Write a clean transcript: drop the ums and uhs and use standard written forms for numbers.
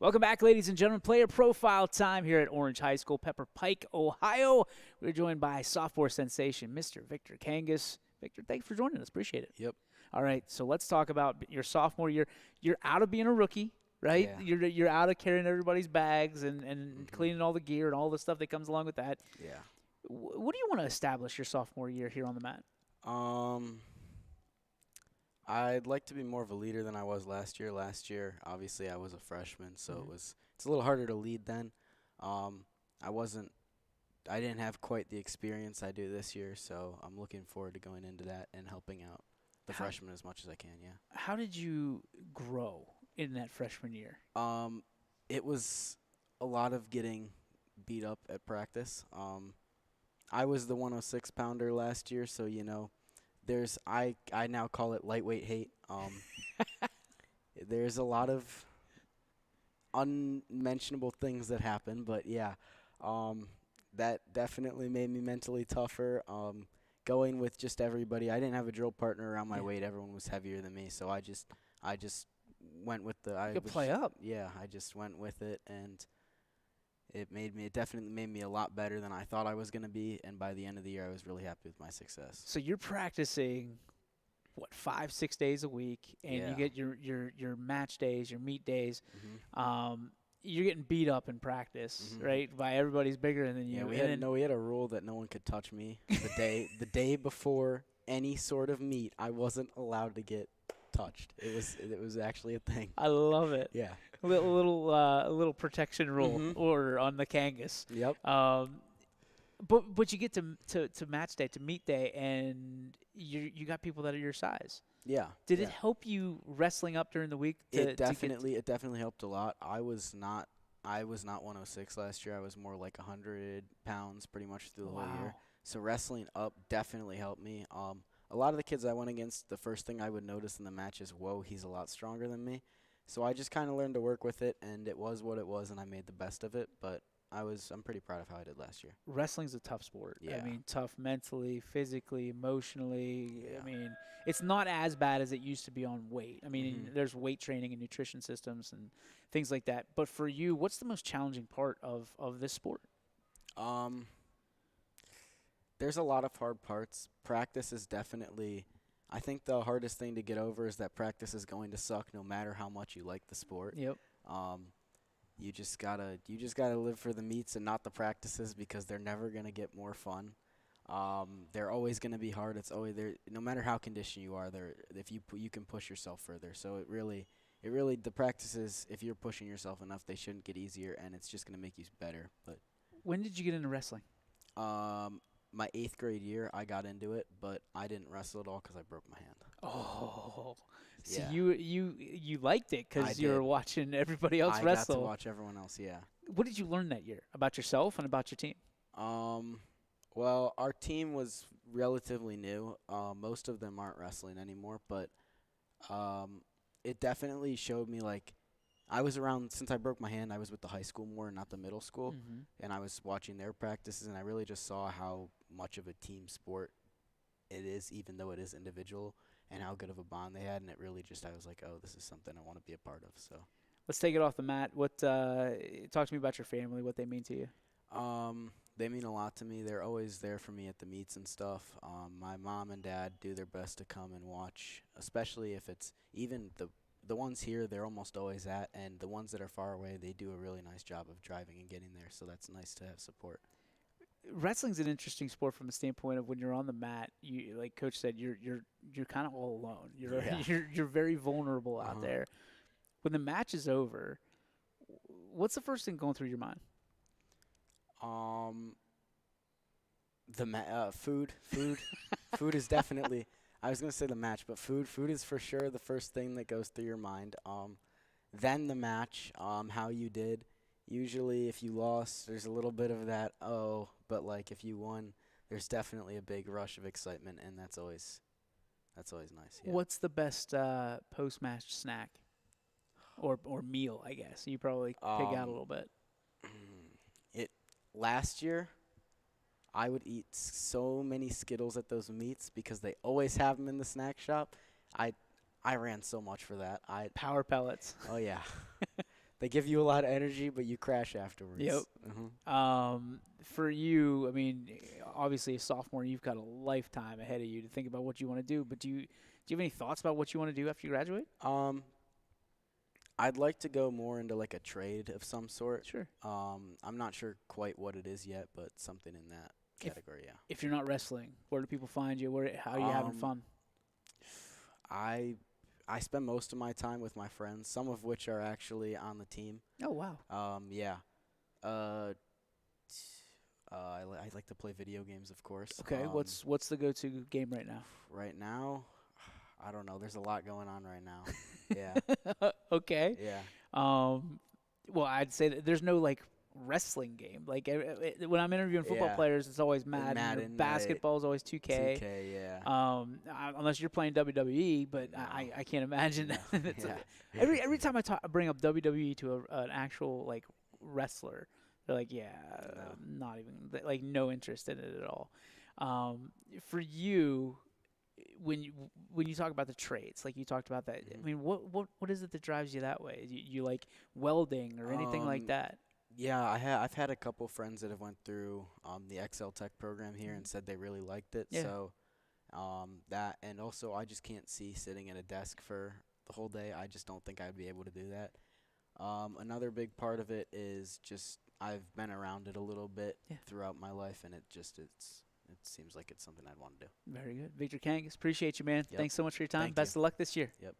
Welcome back, ladies and gentlemen. Player profile time here at Orange High School, Pepper Pike, Ohio. We're joined by sophomore sensation, Mr. Victor Kangas. Victor, thanks for joining us. Appreciate it. Yep. All right, so let's talk about your sophomore year. You're out of being a rookie, right? Yeah. You're out of carrying everybody's bags and cleaning all the gear and all the stuff that comes along with that. Yeah. What do you want to establish your sophomore year here on the mat? I'd like to be more of a leader than I was last year. Last year, obviously, I was a freshman, so it's a little harder to lead then. I didn't have quite the experience I do this year, so I'm looking forward to going into that and helping out the freshmen as much as I can. Yeah. How did you grow in that freshman year? It was a lot of getting beat up at practice. I was the 106 pounder last year, so I now call it lightweight hate. There's a lot of unmentionable things that happen, but yeah, that definitely made me mentally tougher. Going with just everybody, I didn't have a drill partner around my weight. Everyone was heavier than me, so I just went with the. You could play up. Yeah, I just went with it, and it definitely made me a lot better than I thought I was going to be, and by the end of the year, I was really happy with my success. So you're practicing, 5-6 days a week, and you get your match days, your meet days. You're getting beat up in practice, right? By everybody's bigger than you. Yeah, we had a rule that no one could touch me the day before any sort of meet. I wasn't allowed to get touched. It was actually a thing. I love it. Yeah. A little protection rule order on the Kangas. Yep. But you get to match day, to meet day, and you got people that are your size. Yeah. Did it help you wrestling up during the week? It definitely helped a lot. I was not 106 last year. I was more like 100 pounds pretty much through the whole year. So wrestling up definitely helped me. A lot of the kids I went against, the first thing I would notice in the match is, whoa, he's a lot stronger than me. So I just kind of learned to work with it, and it was what it was, and I made the best of it. But I'm pretty proud of how I did last year. Wrestling's a tough sport. Yeah. I mean, tough mentally, physically, emotionally. Yeah. I mean, it's not as bad as it used to be on weight. I mean, there's weight training and nutrition systems and things like that. But for you, what's the most challenging part of this sport? There's a lot of hard parts. Practice is definitely, I think the hardest thing to get over is that practice is going to suck no matter how much you like the sport. Yep. You just gotta live for the meets and not the practices, because they're never gonna get more fun. They're always gonna be hard. It's always there. No matter how conditioned you are, if you can push yourself further. So it really the practices, if you're pushing yourself enough, they shouldn't get easier, and it's just gonna make you better. But when did you get into wrestling? My 8th grade year, I got into it, but I didn't wrestle at all because I broke my hand. Oh, so Yeah. you liked it because you were did. watching everybody else I wrestle. got to watch everyone else. Yeah. What did you learn that year about yourself and about your team? Well, our team was relatively new. Most of them aren't wrestling anymore, but it definitely showed me, like, I was around, since I broke my hand, I was with the high school more, not the middle school, and I was watching their practices, and I really just saw how much of a team sport it is, even though it is individual, and how good of a bond they had, and it really just, I was like, oh, this is something I want to be a part of. So Let's take it off the mat. Talk to me about your family, what they mean to you. They mean a lot to me. They're always there for me at the meets and stuff. My mom and dad do their best to come and watch, especially if it's even the ones here, they're almost always at, and the ones that are far away, they do a really nice job of driving and getting there, so that's nice to have support. Wrestling's an interesting sport from a standpoint of when you're on the mat. You, like Coach said, you're kind of all alone. You're very vulnerable out there. When the match is over, what's the first thing going through your mind? Food food is definitely. I was gonna say the match, but food is for sure the first thing that goes through your mind. Then the match, how you did. Usually, if you lost, there's a little bit of that. But like if you won, there's definitely a big rush of excitement, and that's always nice. Yeah. What's the best post-match snack or meal? I guess you probably pick out a little bit. Last year, I would eat so many Skittles at those meets because they always have them in the snack shop. I ran so much for that. Power pellets. Oh yeah, They give you a lot of energy, but you crash afterwards. Yep. For you, I mean, obviously a sophomore, you've got a lifetime ahead of you to think about what you want to do. But do you have any thoughts about what you want to do after you graduate? I'd like to go more into like a trade of some sort. Sure. I'm not sure quite what it is yet, but something in that category, yeah. If you're not wrestling, where do people find you? How are you having fun? I spend most of my time with my friends, some of which are actually on the team. Oh wow. Yeah. I like to play video games, of course. Okay. What's the go-to game right now? Right now, I don't know. There's a lot going on right now. Yeah. Okay. Yeah. Well, I'd say that there's no like wrestling game. Like when I'm interviewing football players, it's always Madden. Basketball is always 2K. 2K, yeah. Unless you're playing WWE, but No. I can't imagine that. Yeah. Every time I bring up WWE to an actual like wrestler, they're like, yeah, not even like no interest in it at all. For you, when you talk about the trades, like you talked about that, I mean, what is it that drives you that way? You like welding or anything like that? Yeah, I've had a couple friends that have went through the Excel Tech program here and said they really liked it. Yeah. So that, and also I just can't see sitting at a desk for the whole day. I just don't think I'd be able to do that. Another big part of it is just I've been around it a little bit throughout my life, and it seems like it's something I'd want to do. Very good. Victor Kangas, appreciate you, man. Yep. Thanks so much for your time. Thank Best you. of luck this year. Yep.